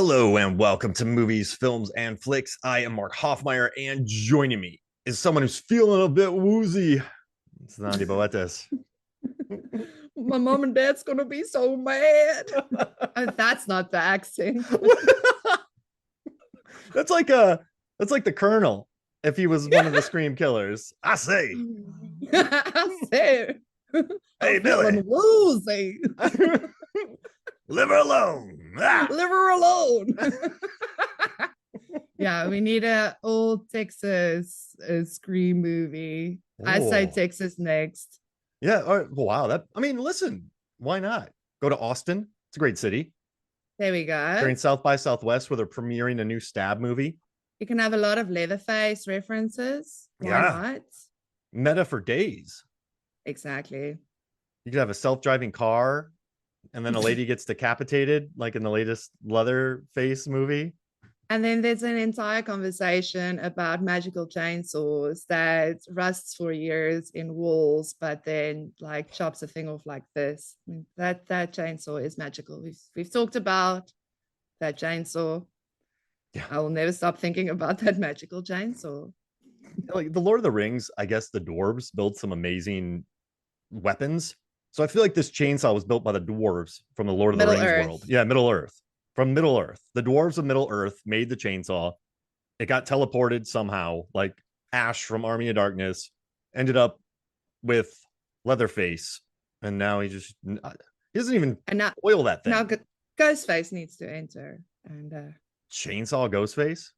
Hello and welcome to Movies, Films, and Flicks. I am Mark Hoffmeyer, and joining me is someone who's feeling a bit woozy. It's Nandi Boetes. My mom and dad's gonna be so mad. Oh, that's not the accent. that's like a that's like the Colonel if he was one of the Scream killers. I say, I said, hey I'm Billy, feeling woozy. leave her alone. Ah! Leave her alone. Yeah, we need a old Texas Scream movie. I say Oh, Texas next. yeah. All right. Wow. Listen, why not go to Austin? It's a great city. There we go. During South by Southwest, where they're premiering a new Stab movie. You can have a lot of Leatherface references. Why Yeah, not? meta for days. Exactly. You could have a self-driving car, and then a lady gets decapitated, like in the latest Leatherface movie. And then there's an entire conversation about magical chainsaws that rusts for years in walls, but then like chops a thing off like this. I mean, that chainsaw is magical. We've talked about that chainsaw. Yeah, I will never stop thinking about that magical chainsaw. like the Lord of the Rings, I guess the dwarves built some amazing weapons. So I feel like this chainsaw was built by the dwarves from the Lord of the Middle Rings world. Earth. Yeah, Middle Earth. From Middle Earth. The dwarves of Middle Earth made the chainsaw. It got teleported somehow, like Ash from Army of Darkness, ended up with Leatherface, and now he doesn't even And oil that now thing. Ghostface needs to enter. And Chainsaw Ghostface?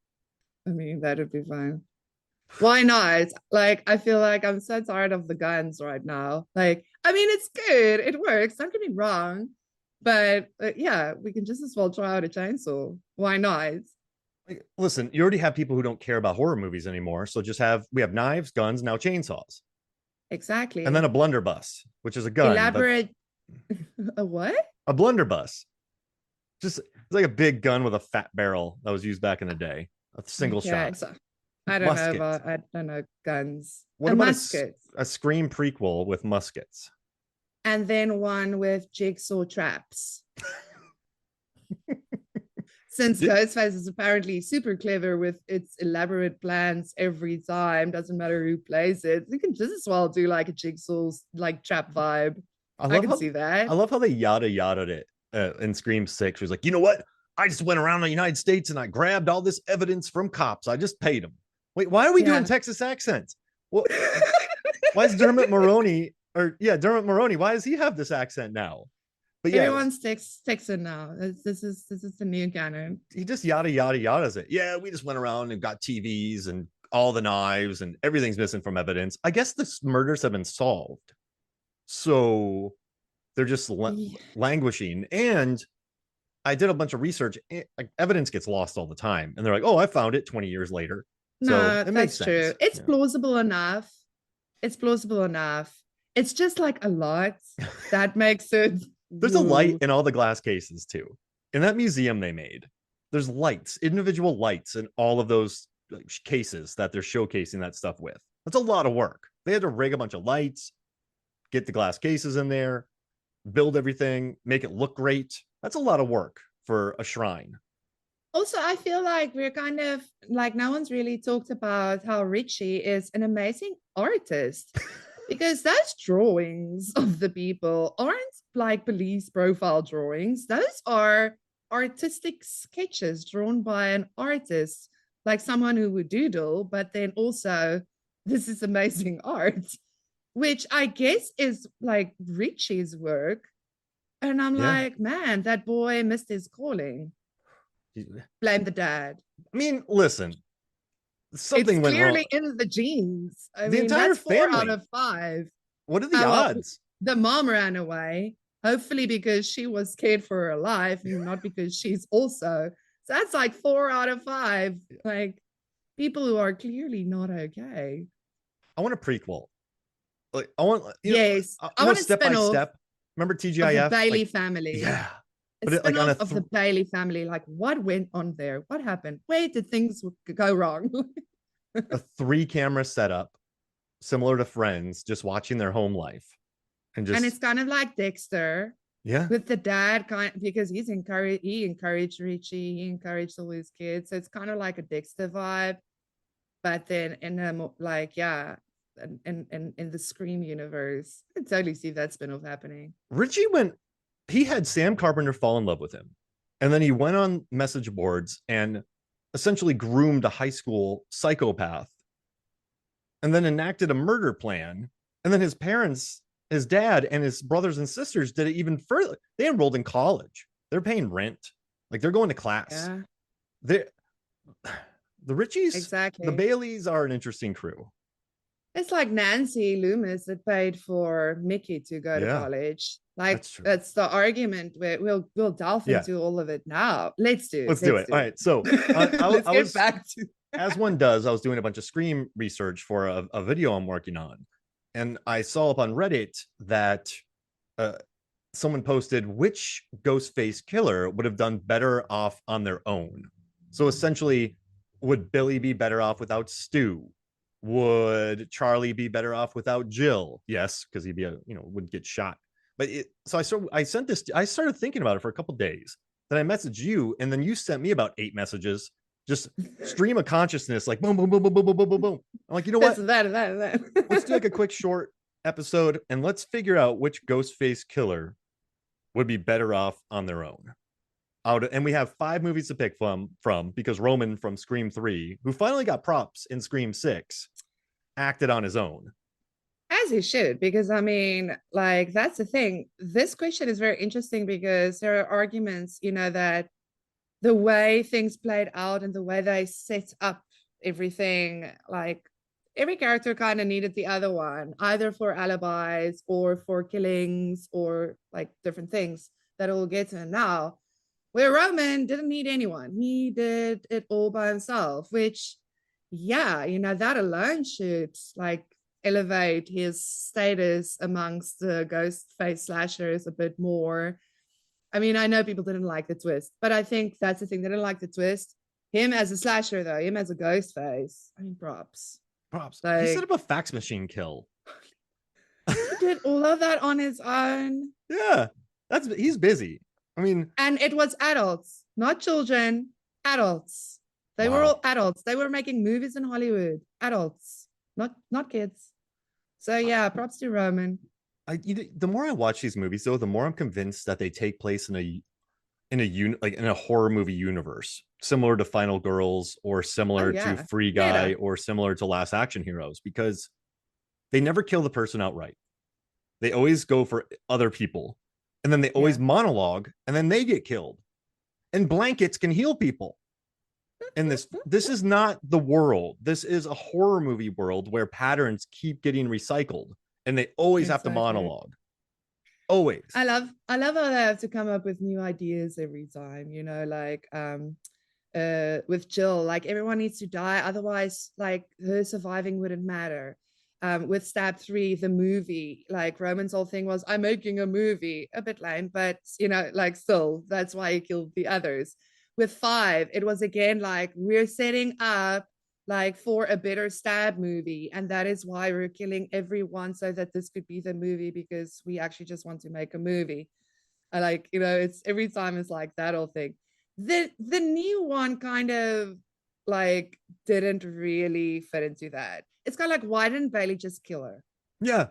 I mean, that would be fine. Why not? Like, I feel like I'm so tired of the guns right now. Like, I mean, it's good, it works, don't get me wrong. But yeah, we can just as well try out a chainsaw. Why not? Like, listen, you already have people who don't care about horror movies anymore. So we have knives, guns, now chainsaws. And then Exactly. a blunderbuss, which is a gun, but Elaborate. A what? a blunderbuss. Just it's like a big gun with a fat barrel that was used back in the day. A single Okay, shot. so I don't know Musket. about, I don't know, guns. What A about musket. a Scream prequel with muskets? And then one with jigsaw traps. Since Ghostface is apparently super clever with its elaborate plans every time, doesn't matter who plays it, you can just as well do like a jigsaw like trap vibe. I I love can how see that. I love how they yada it in Scream 6. She was like, you know what? I just went around the United States and I grabbed all this evidence from cops. I just paid them. Wait, why are we doing Yeah. Texas accents? Well, why is Dermot Maroney? Why does he have this accent now? But yeah, Everyone's Texan now. This is the new canon. he just yada's it. Yeah, we just went around and got TVs and all the knives and everything's missing from evidence. I guess the murders have been solved, so they're just Yeah. languishing. And I did a bunch of research. Like, evidence gets lost all the time, and they're like, "Oh, I found it 20 years later." So No, it makes that's true. sense. It's Yeah. plausible enough. It's plausible enough. It's just like a lot that makes it. There's a light Ooh. in all the glass cases too. In that museum they made, there's lights, individual lights in all of those cases that they're showcasing that stuff with. That's a lot of work. They had to rig a bunch of lights, get the glass cases in there, build everything, make it look great. That's a lot of work for a shrine. Also, I feel like we're kind of like no one's really talked about how Richie is an amazing artist because those drawings of the people aren't like police profile drawings. Those are artistic sketches drawn by an artist, like someone who would doodle, but then also this is amazing art, which I guess is like Richie's work. And I'm Yeah. like, man, that boy missed his calling. I Blame the dad. mean, listen, It's something went wrong. clearly in the genes. I The mean, entire that's 4 out family. of 5. What are the Well, odds? the mom ran away, hopefully because she was scared for her life and not because she's also. So that's like 4 out of 5. Like people who are clearly not okay. I want a prequel. Like I want, Yes, I want a step by spin off step. Remember of the TGIF? Bailey Like, family. yeah, A but it like on a spin-off of the Bailey family. Like, what went on there? What happened? Where did things go wrong? a 3 camera setup, similar to Friends, just watching their home life and And just it's kind of like Dexter. Yeah. with the dad because he encouraged Richie, he encouraged all his kids. So it's kind of like a Dexter vibe, but then in a like yeah, in the Scream universe, I can totally see that spin-off happening. Richie went, he had Sam Carpenter fall in love with him. And then he went on message boards and essentially groomed a high school psychopath and then enacted a murder plan. And then his parents, his dad and his brothers and sisters did it even further. They enrolled in college. They're paying rent. Like they're going to class. Yeah, They the Richies, the exactly. Baileys are an interesting crew. It's like Nancy Loomis that paid for Mickey to go to Yeah, college. Like that's true. that's the argument. We'll delve Yeah, into all of it now. Let's do it. let's do Let's it. All do right. So it. Let's I get was, back to as one does, I was doing a bunch of Scream research for a video I'm working on. And I saw up on Reddit that uh, someone posted which Ghostface killer would have done better off on their own. So essentially, would Billy be better off without Stu? Would Charlie be better off without Jill? Yes, because he'd be would get shot. But I sent this. I started thinking about it for a couple days. Then I messaged you, and then you sent me about 8 messages. Just stream of consciousness, like boom, boom, boom, boom, boom, boom, boom, boom, boom. I'm like, you know this, what? Let's do like a that. quick short episode, and let's figure out which Ghostface killer would be better off on their own. And we have 5 movies to pick from because Roman from Scream 3, who finally got props in Scream 6, acted on his own. As he should, because I mean, like, that's the thing. This question is very interesting because there are arguments, that the way things played out and the way they set up everything, like, every character kind of needed the other one, either for alibis or for killings or like different things that we'll get to now. Where Roman didn't need anyone, he did it all by himself, which, yeah, that alone should like elevate his status amongst the ghost face slashers a bit more. I mean, I know people didn't like the twist, but I think that's the thing. They didn't like the twist. Him as a slasher, though, him as a ghost face, I mean, props. Props. He set up Like, a fax machine kill. he did all of that on his own. Yeah, he's busy. I mean, And it was adults, not children, adults. They were wow. all adults. They were making movies in Hollywood. Adults, not kids. So yeah, props to Roman. The more I watch these movies, though, the more I'm convinced that they take place in a horror movie universe, similar to Final Girls or Oh similar to yeah. Free Guy Better. or similar to Last Action Heroes, because they never kill the person outright. They always go for other people, and then they always Yeah. monologue, and then they get killed. And blankets can heal people. And this is not the world. This is a horror movie world where patterns keep getting recycled, and they always have to Exactly. monologue. Always. I love how they have to come up with new ideas every time, like with Jill, like everyone needs to die, otherwise like her surviving wouldn't matter. With Stab 3, the movie, like Roman's whole thing was, I'm making a movie, a bit lame, but like still, that's why he killed the others. With 5, it was again like, we're setting up like for a better Stab movie, and that is why we're killing everyone so that this could be the movie, because we actually just want to make a movie. I like, it's every time it's like that whole thing. The new one kind of like didn't really fit into that. It's kind of like, why didn't Bailey just kill her? Yeah.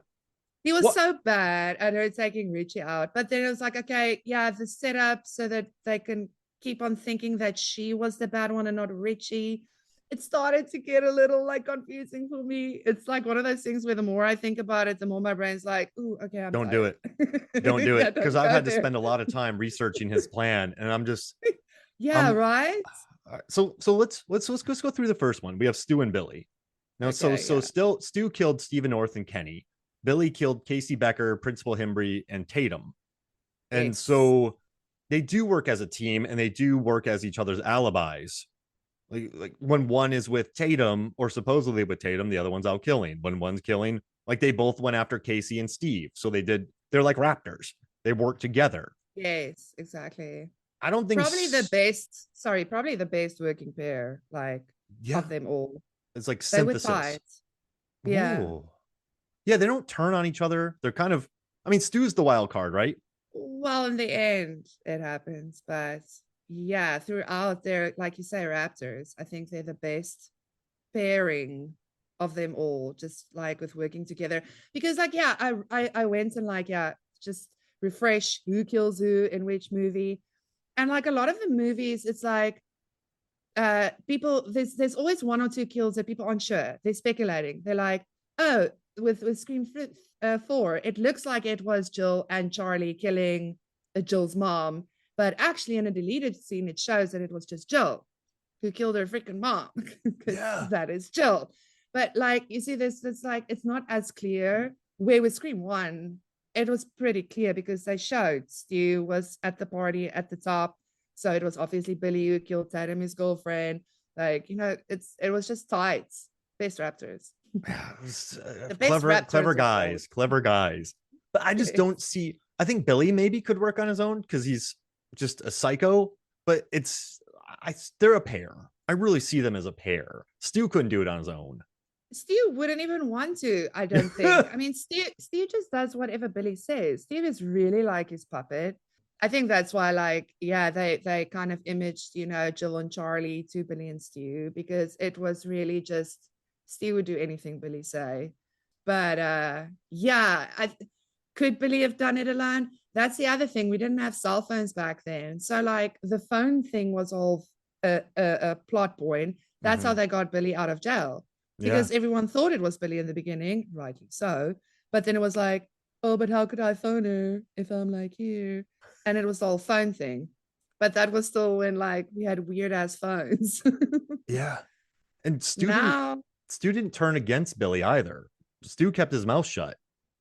He was What? so bad at her taking Richie out, but then it was like, okay, yeah, the setup so that they can keep on thinking that she was the bad one and not Richie. It started to get a little like confusing for me. It's like one of those things where the more I think about it, the more my brain's like, "Ooh, okay, I'm Don't do tired." it. Don't do Yeah, it. Because don't I've go had to there. spend a lot of time researching his plan, and I'm just Yeah, I'm right. so let's go through the first one. We have Stu and Billy. Now, Okay, yeah, still Stu killed Stephen North and Kenny. Billy killed Casey Becker, Principal Himbry, and Tatum. And yes, so they do work as a team, and they do work as each other's alibis. Like when one is with Tatum, or supposedly with Tatum, the other one's out killing. When one's killing, like they both went after Casey and Steve. So they're like raptors. They work together. yes, exactly. I don't think, Probably the best working pair, like yeah, of them all. it's like They were synthesis. tight. Yeah. Ooh. Yeah, they don't turn on each other. They're kind of, I mean, Stu's the wild card, right? Well, in the end, it happens, but yeah, throughout they're like you say, Raptors. I think they're the best pairing of them all, just like with working together. Because like, yeah, I went and like, yeah, just refresh who kills who in which movie. And like a lot of the movies, it's like people there's always one or two kills that people aren't sure. They're speculating. They're like, oh, with Scream 4, it looks like it was Jill and Charlie killing Jill's mom, but actually in a deleted scene, it shows that it was just Jill who killed her freaking mom because Yeah. that is Jill. But like you see, this like it's not as clear. Where with Scream 1, it was pretty clear because they showed Stu was at the party at the top. So it was obviously Billy who killed Tatum, his girlfriend. Like, it was just tight. Best Raptors. Yeah, The best clever, Raptors of all. clever guys. But I just don't see. I think Billy maybe could work on his own because he's just a psycho. But they're a pair. I really see them as a pair. Stu couldn't do it on his own. Stu wouldn't even want to, I don't think. I mean, Stu just does whatever Billy says. Stu is really like his puppet. I think that's why, like, yeah, they kind of imaged, Jill and Charlie to Billy and Stu because it was really just Stu would do anything Billy say. But yeah, could Billy have done it alone? That's the other thing. We didn't have cell phones back then, so like the phone thing was all a plot point. That's how Mhm. they got Billy out of jail Yeah. because everyone thought it was Billy in the beginning, rightly so. But then it was like, oh, but how could I phone her if I'm like here? And it was the whole phone thing. But that was still when like we had weird ass phones. Yeah. And Now, Stu didn't turn against Billy either. Stu kept his mouth shut.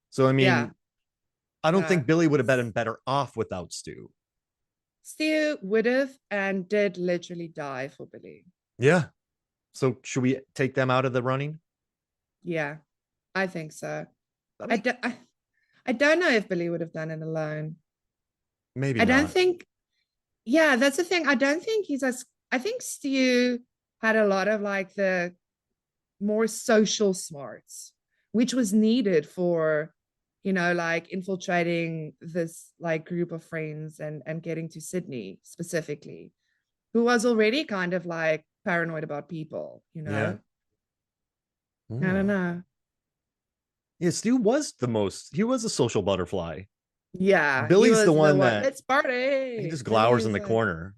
So I yeah, mean, I don't no. think Billy would have been better off without Stu. Stu would have and did literally die for Billy. Yeah. So should we take them out of the running? Yeah, I think so. I I, mean, do, I, I don't know if Billy would have done it alone. maybe I don't not. think, yeah, that's the thing. I don't think I think Stu had a lot of like the more social smarts, which was needed for, like infiltrating this like group of friends and getting to Sydney specifically, who was already kind of like paranoid about people. Yeah. I don't Hmm. know. Yeah, Stu was he was a social butterfly. Yeah, he Billy's the was the one one. that Let's he party. just Billy glowers in is the like, corner.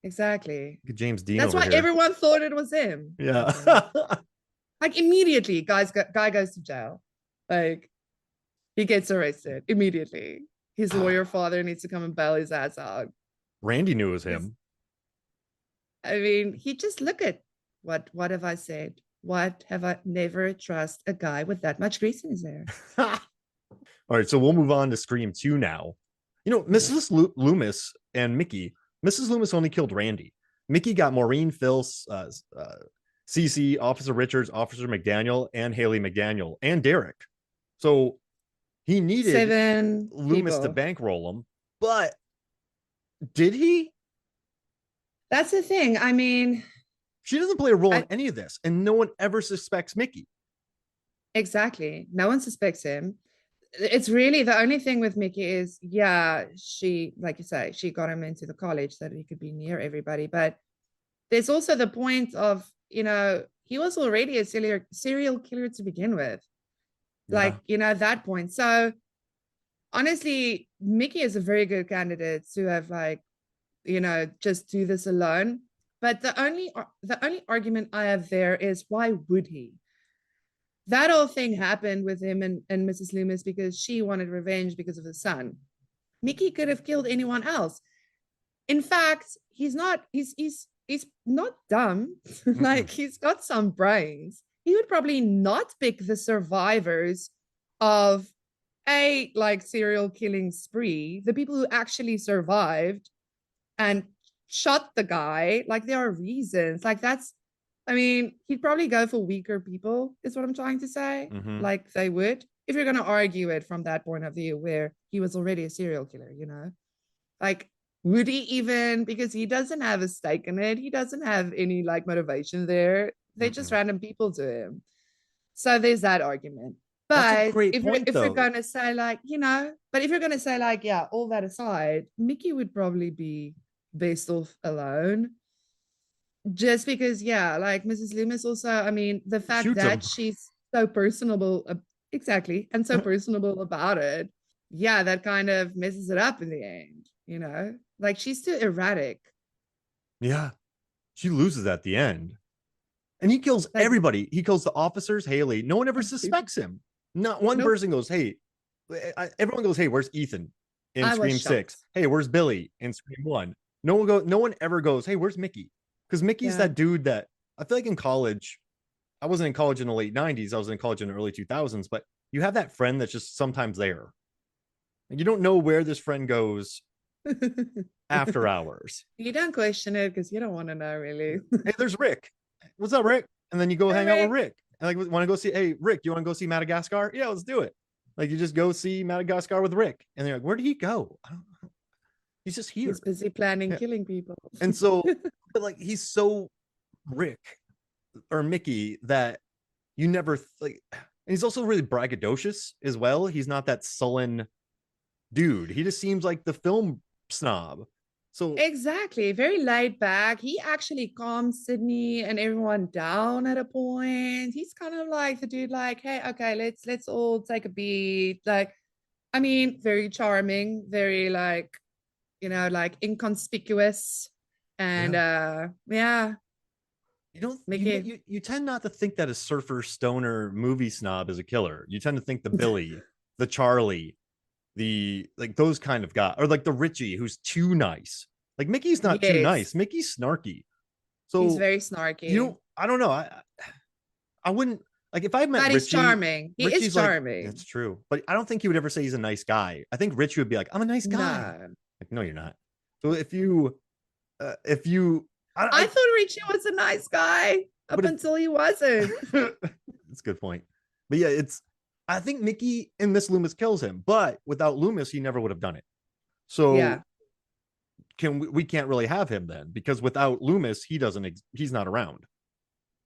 exactly. Look at James Dean That's over why here. everyone thought it was him. I Yeah. think. Like immediately, guy goes to jail. Like he gets arrested immediately. His lawyer father needs to come and bail his ass out. Randy knew it was He's, him. I mean, he just look at what have I said? What have I never trust a guy with that much grease in his hair? All right, so we'll move on to Scream 2 now. Yeah. Mrs. Loomis and Mickey. Mrs. Loomis only killed Randy. Mickey got Maureen, Phil, Cece, Officer Richards, Officer McDaniel, and Haley McDaniel, and Derek. So he needed 7 Loomis to people. bankroll him, but did he? That's the thing. I mean, She doesn't play a role in I any of this, and no one ever suspects Mickey. exactly. No one suspects him. It's really the only thing with Mickey is, yeah, she, like you say, she got him into the college so that he could be near everybody. But there's also the point of, he was already a serial killer to begin with, Yeah. like, at that point. So honestly, Mickey is a very good candidate to have, like, just do this alone. But the only argument I have there is why would he? That whole thing happened with him and Mrs. Loomis because she wanted revenge because of the son. Mickey could have killed anyone else. In fact, he's not dumb. Like Mm-mm. he's got some brains. He would probably not pick the survivors of a like serial killing spree, the people who actually survived and shot the guy. Like there are reasons. Like that's I mean, he'd probably go for weaker people, is what I'm trying to say. Mm-hmm. Like they would, if you're going to argue it from that point of view, where he was already a serial killer. Like, would he even, because he doesn't have a stake in it, he doesn't have any like motivation there. They're just Mm-mm. random people to him. So there's that argument. That's a But great point, if we're though. gonna say like, but if you're gonna say like, yeah, all that aside, Mickey would probably be best off alone. Just because, yeah, like Mrs. Loomis also, I mean, the fact Shoots that him. she's so personable, exactly, and so personable about it, yeah, that kind of messes it up in the end. Like she's too erratic. Yeah. She loses at the end. And he kills Like everybody. He kills the officers, Haley. No one ever suspects him. Not one nope. person goes, hey, everyone goes, hey, where's Ethan in I was Scream 6? shocked. Hey, where's Billy in Scream 1? No one ever goes, hey, where's Mickey? Because Mickey's Yeah. that dude that I feel like in college, I wasn't in college in the late 90s. I was in college in the early 2000s, but you have that friend that's just sometimes there. And you don't know where this friend goes after hours. You don't question it because you don't want to know really. Hey, there's Rick. What's up, Rick? And then you go hang out with Rick. Rick. And like, want to go see? Hey, Rick, you want to go see Madagascar? Yeah, let's do it. Like, you just go see Madagascar with Rick, and they're like, where did he go? I don't know. He's just here. He's busy planning Yeah. killing people. And so, but like, he's so Rick or Mickey that you never like. And he's also really braggadocious as well. He's not that sullen dude. He just seems like the film snob. So Exactly. Very laid back. He actually calms Sydney and everyone down at a point. He's kind of like the dude, like, hey, okay, let's all take a beat. Like, I mean, very charming, very like inconspicuous. And yeah, yeah, you don't Mickey. you tend not to think that a surfer stoner movie snob is a killer. You tend to think the Billy, the Charlie, the like those kind of guy, or like the Richie who's too nice. Like Mickey's not too Yes, nice. Mickey's snarky. he's So very snarky. I don't know. I wouldn't like if I met But he's Richie. charming. He is Richie's like, charming. it's true, but I don't think he would ever say he's a nice guy. I think Richie would be like, I'm a nice guy. No. Like, no, you're not. So if you, I thought Richie was a nice guy up but it, until he wasn't. it's a good point. But yeah, I think Mickey and Miss Loomis kills him, but without Loomis, he never would have done it. So Yeah. we can't really have him then because without Loomis, he's not around.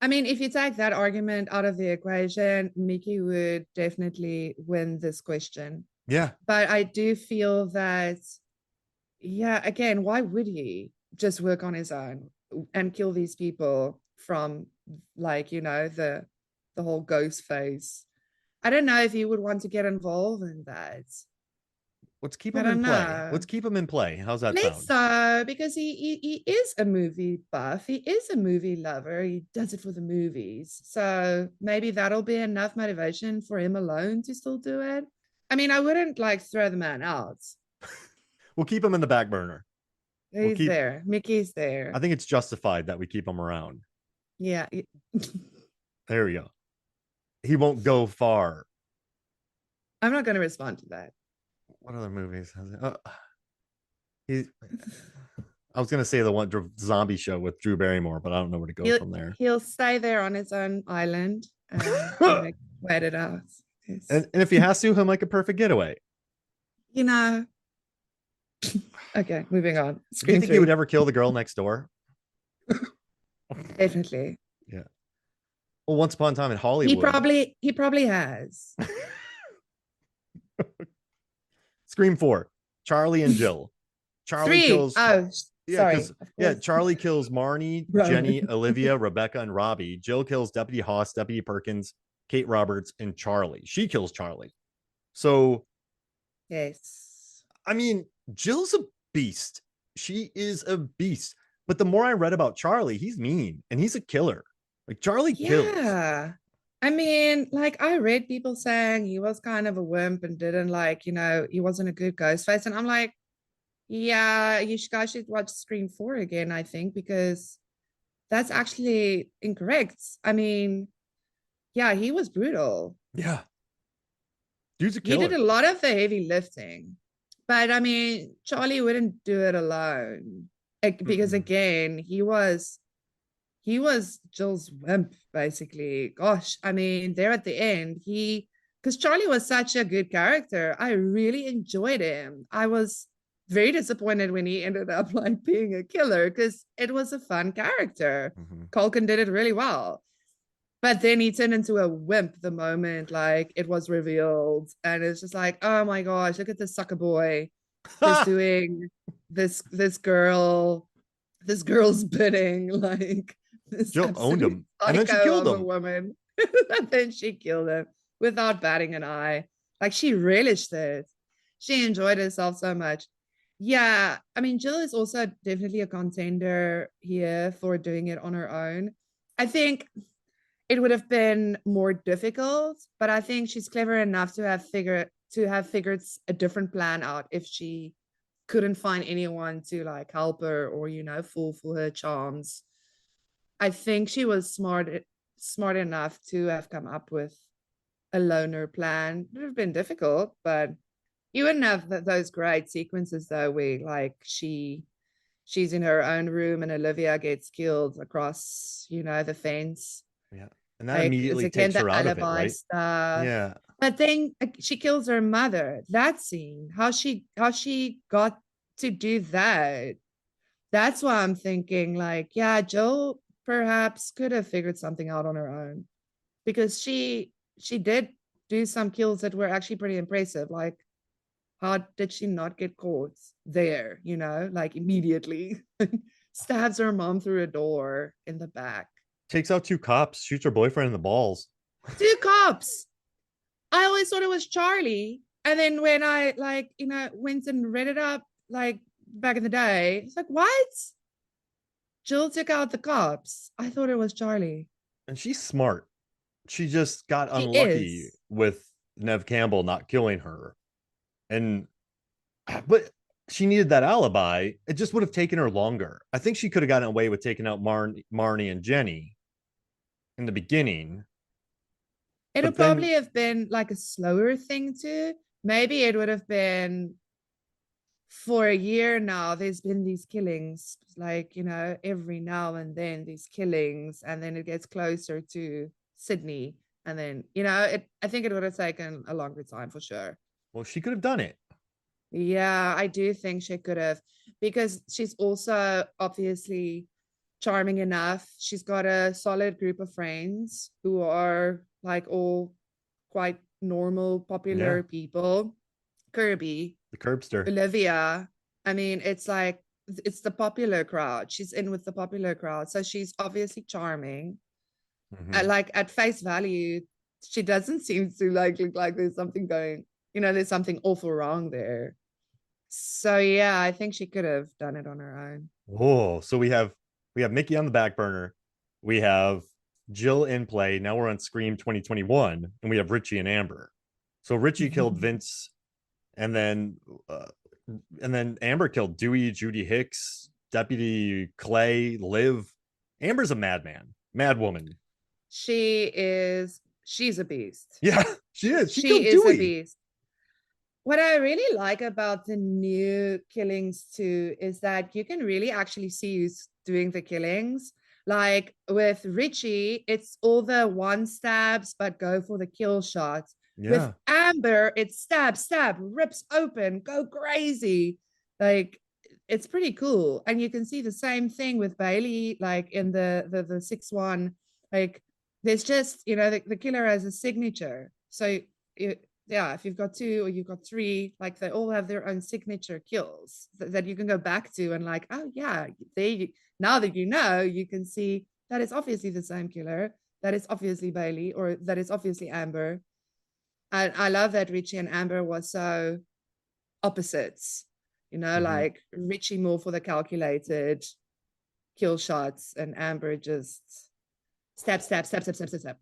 I mean, if you take that argument out of the equation, Mickey would definitely win this question. Yeah. But I do feel that, yeah, again, why would he just work on his own and kill these people from like, the whole ghost phase? I don't know if he would want to get involved in that. Let's keep I him in don't play. know. Let's keep him in play. How's that Let's sound? so because he is a movie buff. He is a movie lover. He does it for the movies. So maybe that'll be enough motivation for him alone to still do it. I mean, I wouldn't like throw the man out. We'll keep him in the back burner. We'll He's keep there. Mickey's I there. think it's justified that we keep him around. Yeah. There we go. He won't go far. I'm not going to respond to that. What other movies has it? He, I was gonna say the one zombie show with Drew Barrymore, but I don't know where to go He'll from there. he'll stay there on his own island and and, wait it out. and if he has to, he'll make a perfect getaway. You know. Okay, moving on. Do you Scream think he would 3. ever kill the girl next door? Definitely. Yeah. Well, once upon a time in He Hollywood. probably has. Scream 4. Charlie and Jill. Charlie 3. kills Oh, yeah, sorry. because Charlie kills Marnie, Jenny, Olivia, Rebecca, and Robbie. Jill kills Deputy Haas, Deputy Perkins, Kate Roberts, and Charlie. She kills Charlie. So Yes. I mean, Jill's a beast. She is a beast. But the more I read about Charlie, he's mean and he's a killer. Like Charlie kills. Yeah. I mean, like I read people saying he was kind of a wimp and didn't he wasn't a good Ghostface. And I'm like, yeah, guys should watch Scream 4 again, I think, because that's actually incorrect. I mean, yeah, he was brutal. Yeah. Dude's a He did killer. a lot of the heavy lifting. But I mean, Charlie wouldn't do it alone. Because again, he was Jill's wimp, basically. Gosh, I mean, there at the end, because Charlie was such a good character. I really enjoyed him. I was very disappointed when he ended up like being a killer because it was a fun character. Mm-hmm. Culkin did it really well. But then he turned into a wimp the moment like it was revealed. And it's just like, oh my gosh, look at this sucker boy pursuing this girl's bidding, like this Jill owned absolute him, and then she psycho killed of a him. woman. And then she killed him without batting an eye. Like she relished it. She enjoyed herself so much. Yeah, I mean, Jill is also definitely a contender here for doing it on her own. I think it would have been more difficult, but I think she's clever enough to have figured a different plan out if she couldn't find anyone to like help her or fool for her charms. I think she was smart enough to have come up with a loner plan. It would have been difficult, but you wouldn't have those great sequences though, where like she's in her own room and Olivia gets killed across, the fence. Yeah. And that Like it's immediately again takes the her out of it, alibi right? stuff. Yeah. But then she kills her mother. That scene, how she got to do that. That's why I'm thinking, like, yeah, Jill perhaps could have figured something out on her own because she did do some kills that were actually pretty impressive. Like, how did she not get caught there? Like immediately stabs her mom through a door in the back. Takes out two cops, shoots her boyfriend in the balls. Two cops. I always thought it was Charlie. And then when I like, went and read it up like back in the day, it's like, what? Jill took out the cops. I thought it was Charlie. And she's smart. She just got She unlucky is. with Nev Campbell not killing her. And but she needed that alibi. It just would have taken her longer. I think she could have gotten away with taking out Marnie and Jenny in the beginning. It'll But then probably have been like a slower thing too. Maybe it would have been for a year now. There's been these killings, like, every now and then these killings, and then it gets closer to Sydney. And then, I think it would have taken a longer time for sure. well, she could have done it. Yeah, I do think she could have because she's also obviously charming enough. She's got a solid group of friends who are like all quite normal, Yeah. popular people. Kirby, The curbster. Olivia. I mean, it's like it's the popular crowd. She's in with the popular crowd. So she's obviously charming. Mm-hmm. Like at face value, she doesn't seem to like look like there's something going, there's something awful wrong there. So yeah, I think she could have done it on her own. Oh, so we have Mickey on the back burner. We have Jill in play. Now we're on Scream 2021, and we have Richie and Amber. So Richie killed Vince, and then uh, Amber killed Dewey, Judy Hicks, Deputy Clay, Liv. Amber's a madman, mad woman. She's a beast. Yeah, she is. She She killed is a Dewey. beast. What I really like about the new killings too is that you can really actually see who's doing the killings. Like with Richie, it's all the one stabs, but go for the kill shot. With Yeah. Amber, it's stab, stab, rips open, go crazy. Like it's pretty cool. And you can see the same thing with Bailey, like in the 6-1. Like there's just, the killer has a signature. So yeah, if you've got two or you've got three, like they all have their own signature kills that you can go back to and like, oh yeah, now that you can see that it's obviously the same killer, that it's obviously Bailey or that it's obviously Amber. And I love that Richie and Amber was so opposites, Mm-hmm. like Richie more for the calculated kill shots and Amber just stab, stab, stab, stab, stab, stab, stab.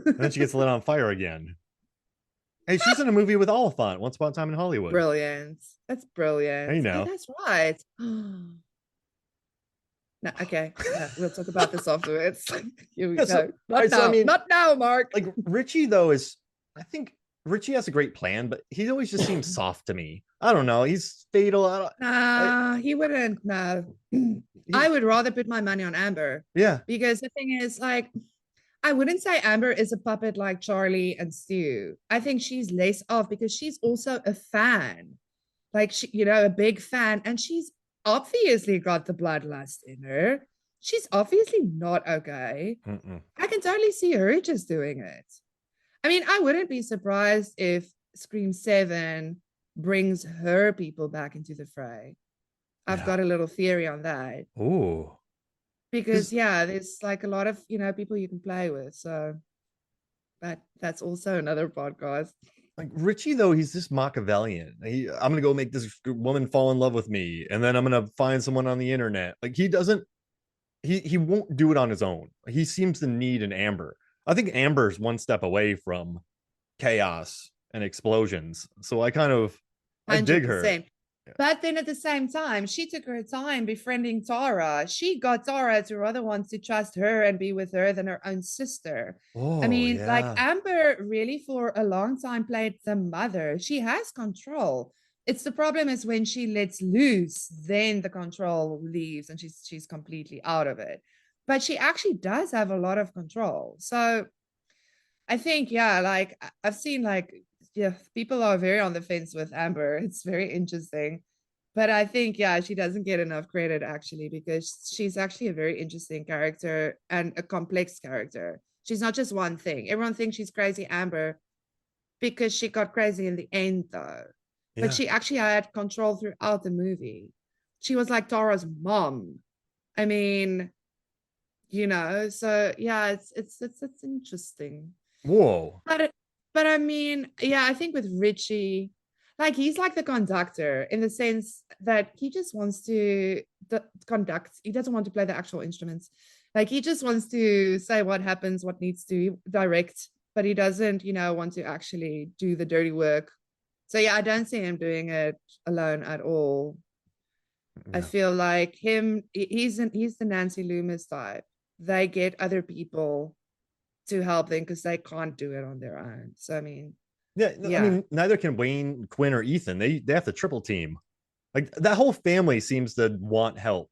And then she gets lit on fire again. Hey, she's in a movie with Oliphant, Once Upon a Time in Hollywood. Brilliant. That's Hey, brilliant. Oh, now. that's right. No, okay. No, we'll talk about this afterwards. Here we Yeah, so, go. Not so I now. mean, Not now, Mark. like Richie though is, I think Richie has a great plan, but he always just seems soft to me. I don't know. He's fatal. I Nah, he wouldn't. No. I he, would rather put my money on Amber yeah, because the thing is, like, I wouldn't say Amber is a puppet like Charlie and Stu. I think she's less of because she's also a fan, like she, a big fan, and she's obviously got the bloodlust in her. she's obviously not okay. Mm-mm. I can totally see her just doing it. I mean, I wouldn't be surprised if Scream 7 brings her people back into the fray. I've Yeah. got a little theory on that Oh, because because yeah, there's like a lot of, people you can play with. So that's also another podcast. like Richie, though, he's just Machiavellian. I'm gonna go make this woman fall in love with me, and then I'm gonna find someone on the internet. Like he doesn't, he won't do it on his own. He seems to need an Amber. I think Amber's one step away from chaos and explosions. So I dig her. 100%. But then at the same time, she took her time befriending Tara. She got Tara to rather want to trust her and be with her than her own sister. I Oh mean, like yeah, Amber really for a long time played the mother. She has control. It's the problem is when she lets loose, then the control leaves and she's completely out of it. But she actually does have a lot of control. So I think, yeah, like I've seen like, yeah, people are very on the fence with Amber. It's very interesting. But I think, yeah, she doesn't get enough credit actually, because she's actually a very interesting character and a complex character. She's not just one thing. Everyone thinks she's crazy Amber because she got crazy in the end, though. But yeah. she actually had control throughout the movie. She was like Tara's mom. I mean, so yeah, it's interesting. Whoa. But I mean, yeah, I think with Richie, like he's like the conductor in the sense that he just wants to conduct. He doesn't want to play the actual instruments. Like he just wants to say what happens, what needs to direct, but he doesn't, want to actually do the dirty work. So yeah, I don't see him doing it alone at all. I Yeah. feel like he's the Nancy Loomis type. They get other people to help them because they can't do it on their own. So I mean, Yeah, I yeah. mean, neither can Wayne, Quinn, or Ethan. They have to triple team. Like that whole family seems to want help.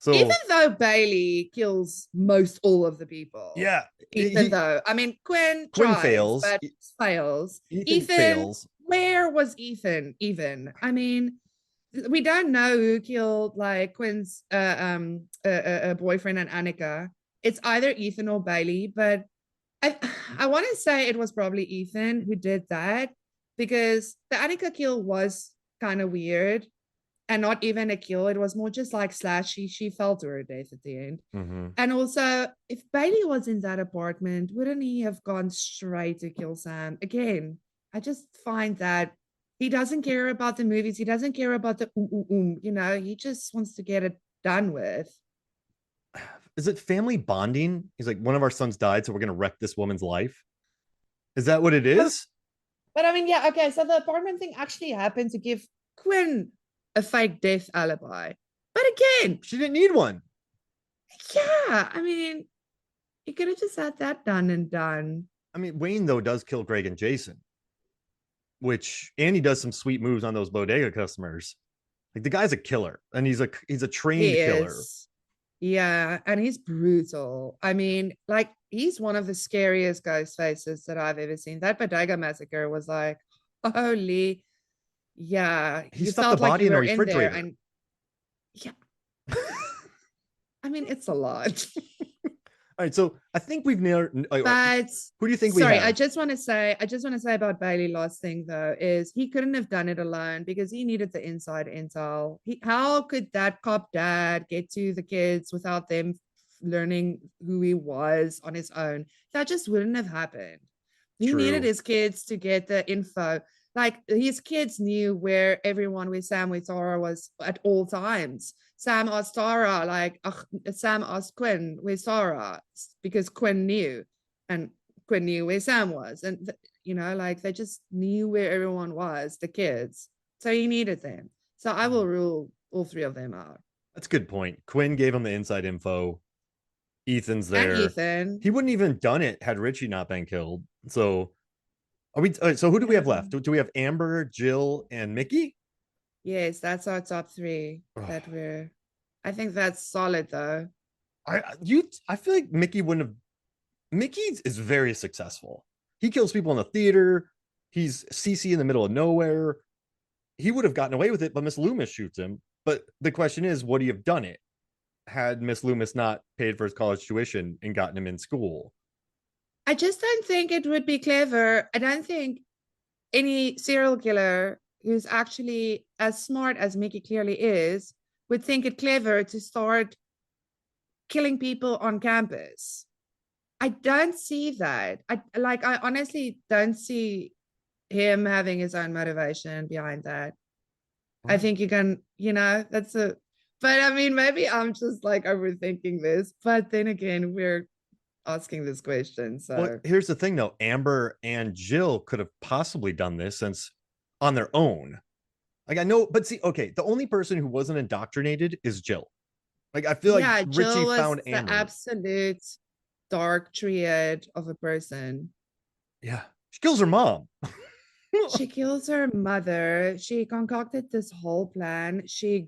Even So though Bailey kills most all of the people, yeah, even though I mean Quinn Quinn tries fails. but fails. Ethan Ethan, fails. where was Ethan? Even I mean, we don't know who killed like Quinn's boyfriend and Annika. It's either Ethan or Bailey, but I I want to say it was probably Ethan who did that because the Annika kill was kind of weird and not even a kill. It was more just like slashy. She fell to her death at the end. Mm-hmm. And also, if Bailey was in that apartment, wouldn't he have gone straight to kill Sam? Again, I just find that he doesn't care about the movies. He doesn't care about the he just wants to get it done with. Is it family bonding? He's like, one of our sons died, so we're gonna wreck this woman's life. Is that what it But, is? but I mean, yeah, okay. So the apartment thing actually happened to give Quinn a fake death alibi. But again, She didn't need one. yeah, I mean, you could have just had that done and done. I mean, Wayne though does kill Greg and Jason, which and he does some sweet moves on those bodega customers. Like the guy's a killer, and he's a He trained killer. is. Yeah, and he's brutal. I mean, like he's one of the scariest ghost faces that I've ever seen. That Bodega massacre was like, holy, yeah, He you stuffed the felt like body you in a were in there, refrigerator. and yeah, I mean, it's a lot. All right, so I think we've nailed. But Who do you think we sorry, have? I just want to say about Bailey last thing though is he couldn't have done it alone because he needed the inside intel. How could that cop dad get to the kids without them learning who he was on his own? That just wouldn't have happened. He needed True. his kids to get the info. Like his kids knew where everyone with Sam with Tara was at all times. Sam asked Tara, like, Sam asked Quinn, where's Tara? Because Quinn knew, and Quinn knew where Sam was. And, like they just knew where everyone was, the kids. So he needed them. So I will rule all three of them out. That's a good point. Quinn gave him the inside info. Ethan's And there. Ethan. He wouldn't even done it had Richie not been killed. So are we? So who do we Yeah. have left? Do we have Amber, Jill, and Mickey? Yes, that's our top three that we're. I think that's solid though. I feel like Mickey wouldn't have. Mickey is very successful. He kills people in the theater. He's CC in the middle of nowhere. He would have gotten away with it, but Miss Loomis shoots him. But the question is, would he have done it? had Miss Loomis not paid for his college tuition and gotten him in school. I just don't think it would be clever. I don't think any serial killer who's actually as smart as Mickey clearly is would think it clever to start killing people on campus. I don't see that. I honestly don't see him having his own motivation behind that. I think you can, that's a but I mean maybe I'm just like overthinking this, but then again, we're asking this question. Well, So here's the thing though. Amber and Jill could have possibly done this since on their own. Like I know, but see, okay, the only person who wasn't indoctrinated is Jill. Like I feel like yeah, Richie Jill was found the Amber. absolute dark triad of a person. Yeah. She kills her mom. She kills her mother. She concocted this whole plan. She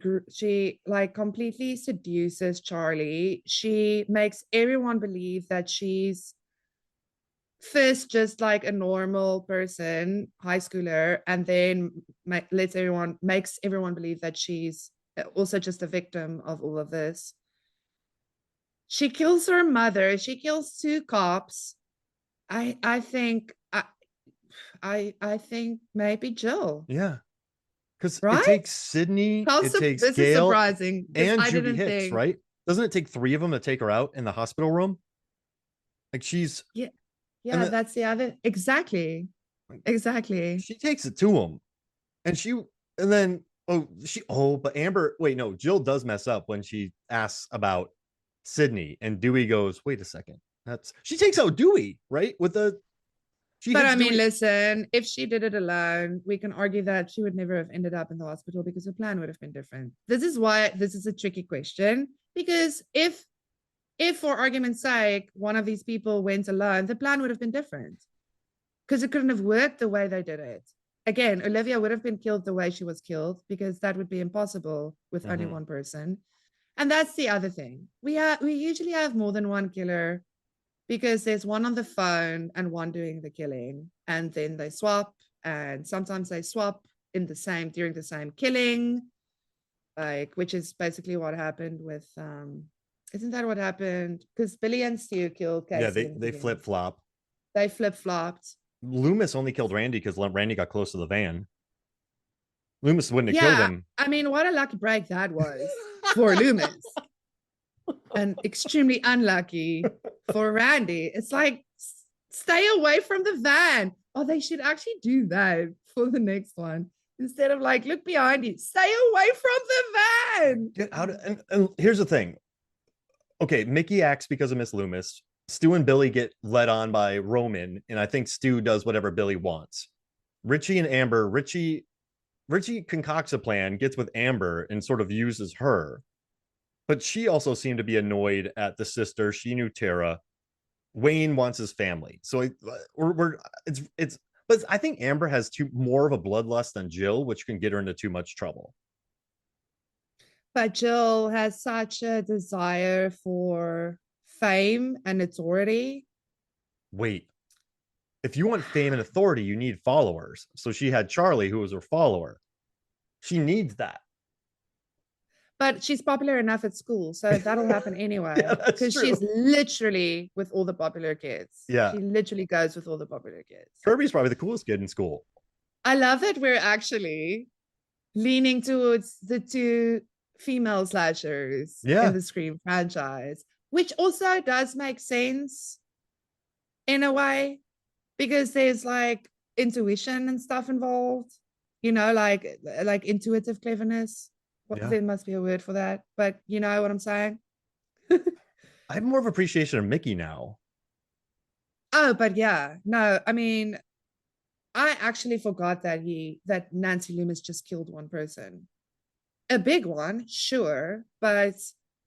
like completely seduces Charlie. She makes everyone believe that she's first just like a normal person, high schooler, and then makes everyone believe that she's also just a victim of all of this. She kills her mother. She kills two cops. I think I think maybe Jill, Yeah. Because it right? takes Sydney, How it takes this is Gail, surprising because and I Judy didn't Hicks, think. right? Doesn't it take three of them to take her out in the hospital room? Like she's Yeah, and yeah, the, that's the other exactly. Exactly. she takes it to him. And then but Amber, wait, no, Jill does mess up when she asks about Sydney, and Dewey goes, wait a second. That's she takes out Dewey, right? She But hits I mean, Dewey. listen, if she did it alone, we can argue that she would never have ended up in the hospital because her plan would have been different. This is why this is a tricky question. Because if for argument's sake, one of these people went alone, the plan would have been different. Because it couldn't have worked the way they did it. Again, Olivia would have been killed the way she was killed because that would be impossible with only Mm-hmm. one person. And that's the other thing. We usually have more than one killer because there's one on the phone and one doing the killing, and then they swap, and sometimes they swap in the same during the same killing, like which is basically what happened with isn't that what happened? Because Billy and Stu killed Yeah, Casey in the they beginning. flip flop. They flip flopped. Loomis only killed Randy because Randy got close to the van. Loomis wouldn't have killed Yeah, him. I mean, what a lucky break that was for Loomis, and extremely unlucky for Randy. It's like stay away from the van. Oh, they should actually do that for the next one instead of like look behind you. Stay away from the van. Get out of, and here's the thing. Okay, Mickey acts because of Miss Loomis. Stu and Billy get led on by Roman, and I think Stu does whatever Billy wants. Richie and Amber, Richie concocts a plan, gets with Amber, and sort of uses her. But she also seemed to be annoyed at the sister. She knew Tara. Wayne wants his family, so we're it's. But I think Amber has too more of a bloodlust than Jill, which can get her into too much trouble. But Jill has such a desire for fame and authority. Wait, if you want fame and authority, you need followers. So she had Charlie, who was her follower. She needs that. But she's popular enough at school, so that'll happen Yeah, anyway. that's Because true. she's literally with all the popular kids. Yeah. She literally goes with all the popular kids. Kirby's probably the coolest kid in school. I love that we're actually leaning towards the two female slashers in Yeah. the Scream franchise, which also does make sense in a way because there's like intuition and stuff involved, like intuitive cleverness. Yeah. There must be a word for that, but you know what I'm saying? I have more of appreciation of Mickey now. Oh, but yeah, no, I mean, I actually forgot that Nancy Loomis just killed one person. A big one, sure, but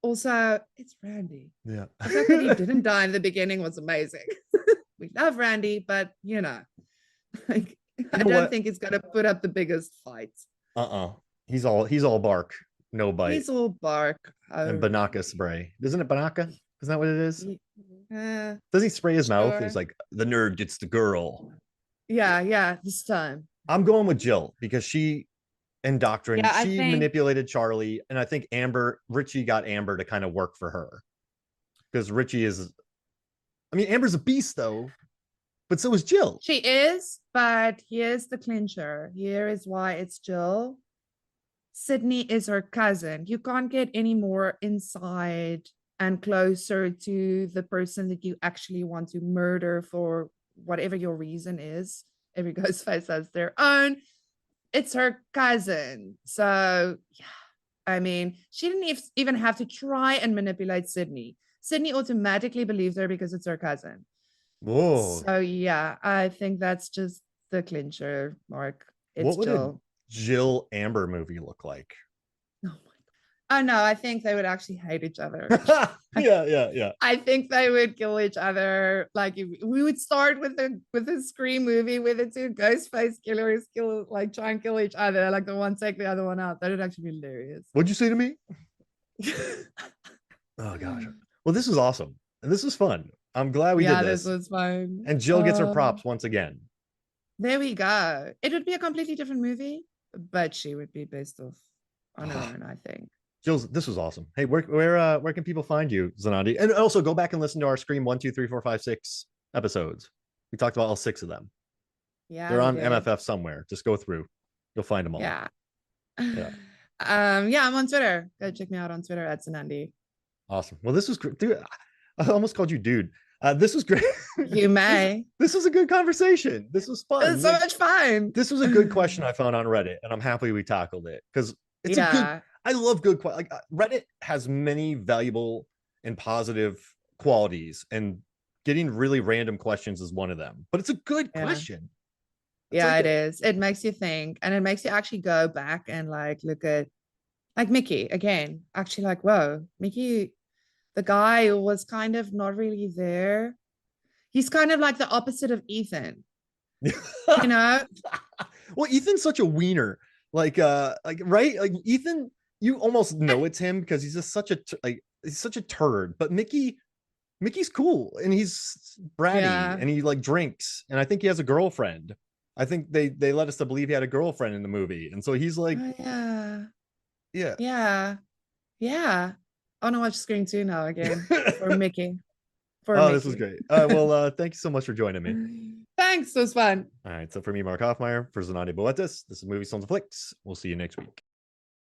also it's Randy. Yeah. The fact that he didn't die in the beginning was amazing. We love Randy, but like You I know don't what? think he's gonna put up the biggest fight. Uh-uh. He's all bark, no bite. He's all bark. And Oh, Banaka Randy. spray. Isn't it Banaka? Isn't that what it is? Uh, Does he spray his mouth? He's sure. like, the nerd gets the girl. Yeah, yeah, this time. I'm going with Jill because and doctrine. Yeah, I She think manipulated Charlie, and I think Richie got Amber to kind of work for her because Richie is. I mean, Amber's a beast though, but so is Jill. she is, but here's the clincher. Here is why it's Jill. Sydney is her cousin. You can't get any more inside and closer to the person that you actually want to murder for whatever your reason is. Every Ghostface has their own. It's her cousin. So, yeah, I mean, she didn't even have to try and manipulate Sydney. Sydney automatically believed her because it's her cousin. Whoa. So, yeah, I think that's just the clincher, Mark. It's What would a Jill. Jill Amber movie look like? Oh my God. Oh no, I think they would actually hate each other. Yeah. I think they would kill each other. Like we would start with a Scream movie where the two Ghostface killers try and kill each other. Like the one take the other one out. That would actually be hilarious. What'd you say to me? Oh gosh. Well, this was awesome. And this was fun. I'm glad we did Yeah, this this. was fun. And Jill gets her props once again. There we go. It would be a completely different movie, but she would be best off on her own, I think. Jill's, this was awesome. Hey, where can people find you, Zanandi? And also go back and listen to our Scream 1, 2, 3, 4, 5, 6 episodes. We talked about all 6 of them. Yeah, They're on MFF somewhere. Just go through. You'll find them all. Yeah. Yeah. Yeah, I'm on Twitter. Go check me out on Twitter at Sanandi. Awesome. Well, this was great. Dude, I almost called you dude. This was great. You may. This was a good conversation. This was fun. It was so much fun. This was a good question I found on Reddit, and I'm happy we tackled it because it's a good. I love good. Like Reddit has many valuable and positive qualities, and getting really random questions is one of them. But it's a good question. Yeah, it is. It makes you think, and it makes you actually go back and like look at like Mickey again. Actually, like, whoa, Mickey, the guy who was kind of not really there. He's kind of like the opposite of Ethan. You know? Well, Ethan's such a wiener. Like right? Like Ethan, you almost know it's him because he's just such a he's such a turd. But Mickey's cool and he's bratty and he like drinks. And I think he has a girlfriend. I think they led us to believe he had a girlfriend in the movie. And so he's like, yeah. I want to watch Scream 2 now again for Mickey. This was great. Well, thank you so much for joining me. Thanks. It was fun. All right. So for me, Mark Hoffmeyer, for Zanati Boetis, this is Movie Stones and Flicks. We'll see you next week.